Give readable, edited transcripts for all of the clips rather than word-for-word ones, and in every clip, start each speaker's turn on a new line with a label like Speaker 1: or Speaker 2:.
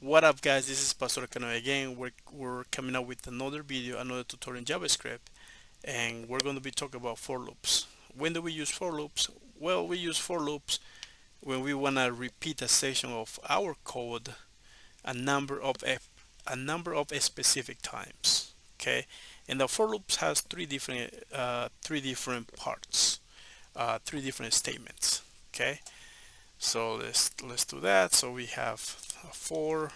Speaker 1: What up, guys? This is Pastor Cano again. We're coming up with another video, another tutorial in JavaScript, and we're going to be talking about for loops. When do we use for loops? Well, we use for loops when we want to repeat a section of our code a number of specific times. Okay, and the for loops has three different parts, three different statements. Okay, so let's do that. So we have a for,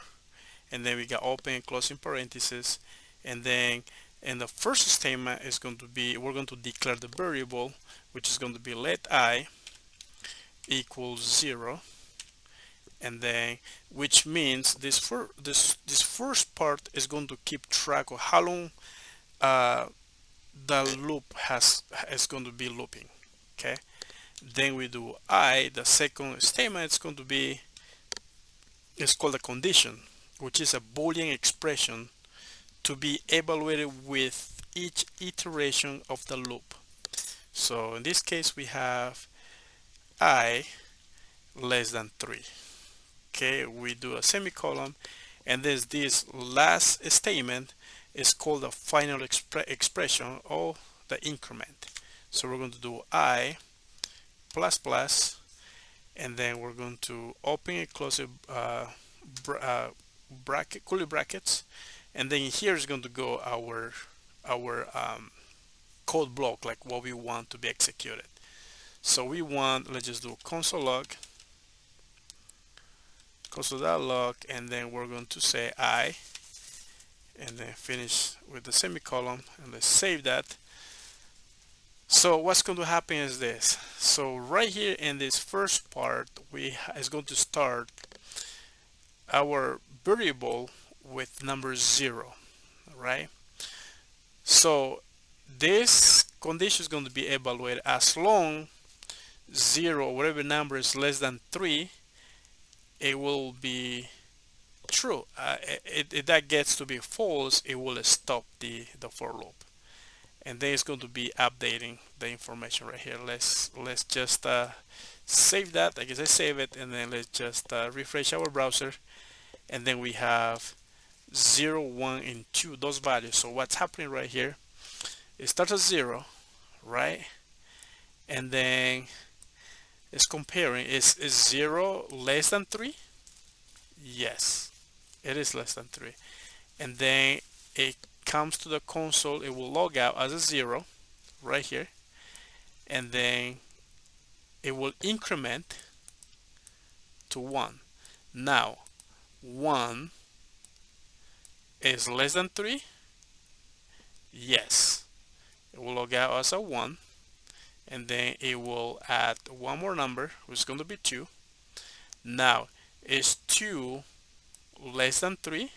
Speaker 1: and then we got open and closing parentheses, and then in the first statement is going to be we're going to declare the variable, which is going to be let I equals 0, and then which means this first part is going to keep track of how long uh, the loop is going to be looping. Okay, then we do I, the second statement is going to be, it's called a condition, which is a Boolean expression to be evaluated with each iteration of the loop. So in this case we have I less than 3. Okay, we do a semicolon, and this last statement is called the final expression or the increment. So we're going to do I plus plus, and then we're going to open and close bracket, curly brackets, and then here is going to go our code block, like what we want to be executed. So we want, let's just do console.log, and then we're going to say I, and then finish with the semicolon, and let's save that. So what's going to happen is this. So right here in this first part, is going to start our variable with number 0, right? So this condition is going to be evaluated as long 0, whatever number is less than 3, it will be true. If that gets to be false, it will stop the for loop, and then it's going to be updating the information right here. Let's just save that. I guess I save it, and then let's just refresh our browser, and then we have 0, 1, and 2, those values. So what's happening right here, it starts at 0, right? And then it's comparing, is 0 less than 3? Yes, it is less than 3. And then it comes to the console, it will log out as a 0 right here, and then it will increment to 1. Now 1 is less than 3. Yes, it will log out as a 1, and then it will add one more number, which is going to be 2. Now, is 2 less than 3?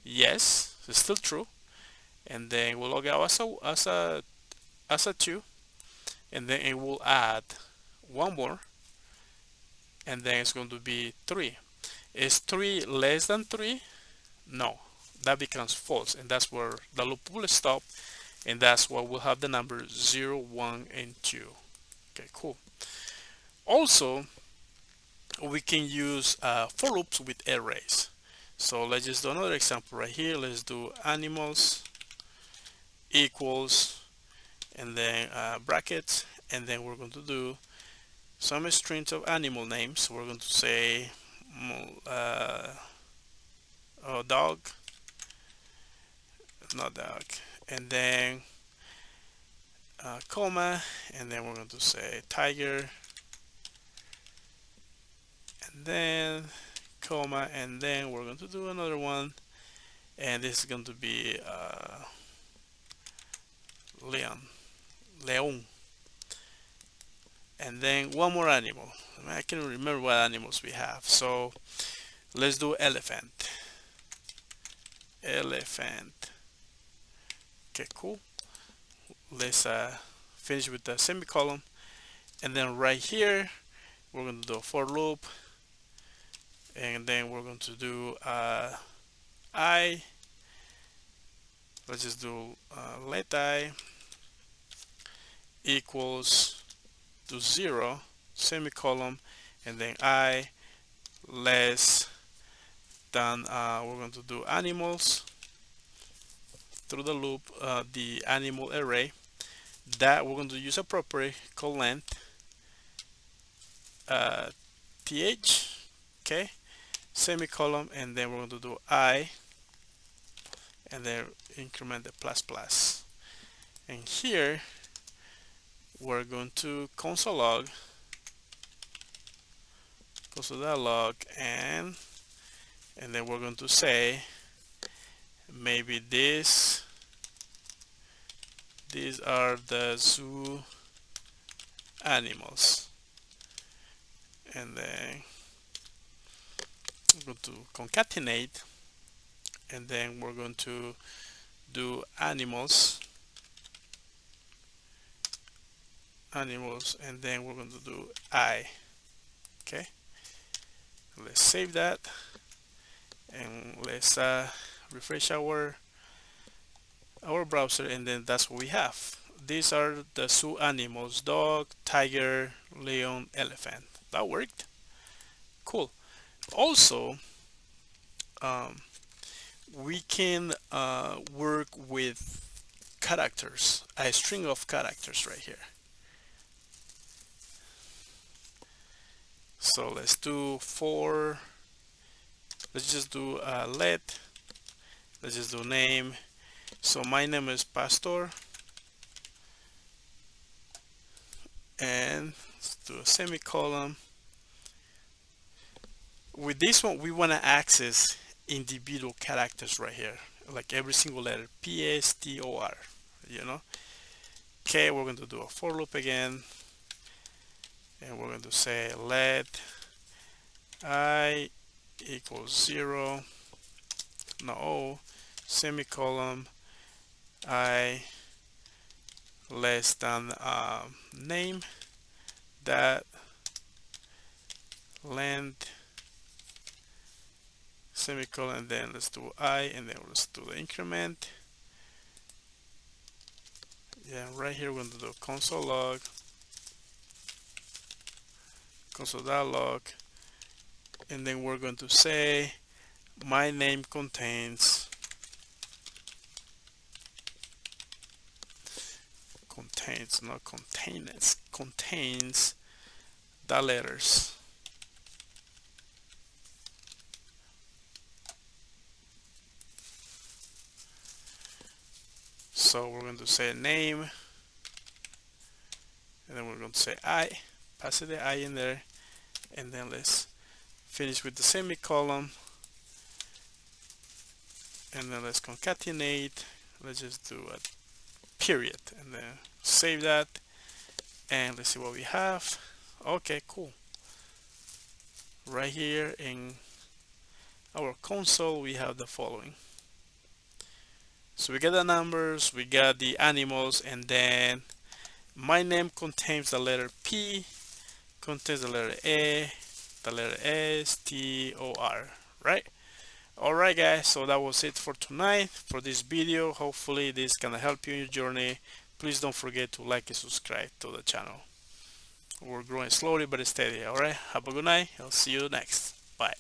Speaker 1: Yes, it's still true, and then it will log out as a 2, and then it will add one more, and then it's going to be 3. Is 3 less than 3? No, that becomes false, and that's where the loop will stop, and that's why we'll have the number 0, 1, and 2. Okay, cool. Also, we can use for loops with arrays. So let's just do another example right here. Let's do animals equals, and then brackets, and then we're going to do some strings of animal names. We're going to say dog, not dog, and then comma, and then we're going to say tiger, and then comma, and then we're going to do another one, and this is going to be leon, and then one more animal. I can't remember what animals we have, so let's do elephant. Okay, cool. Let's finish with the semicolon, and then right here we're going to do a for loop, and then we're going to do I, let's just do let I equals to 0, semicolon, and then I less then we're going to do animals through the loop, the animal array that we're going to use a property called length, th, okay, semicolon, and then we're going to do I, and then increment the plus plus. And here we're going to console log and then we're going to say maybe these are the zoo animals, and then we're going to concatenate, and then we're going to do animals, and then we're going to do I. Okay, let's save that, and let's refresh our browser, and then that's what we have. These are the zoo animals: dog, tiger, lion, elephant. That worked. Cool. Also, we can work with characters, a string of characters right here. So let's do let's just do let's just do name. So my name is Pastor, and let's do a semicolon. With this one, we want to access individual characters right here, like every single letter, PSTOR, you know. Okay, we're going to do a for loop again, and we're going to say let I equals 0, no, semicolon, I less than name that length, semicolon, and then let's do I, and then let's do the increment. Yeah, right here we're going to do console.log, and then we're going to say my name contains not contains, contains the letters. So we're going to say name, and then we're going to say I, pass the I in there, and then let's finish with the semicolon, and then let's concatenate. Let's just do a period, and then save that, and let's see what we have. Okay, cool. Right here in our console we have the following. So we got the numbers, we got the animals, and then my name contains the letter P, contains the letter A, the letter S, T, O, R, right? Alright guys, so that was it for tonight, for this video. Hopefully this can help you in your journey. Please don't forget to like and subscribe to the channel. We're growing slowly but steady. Alright, have a good night. I'll see you next. Bye.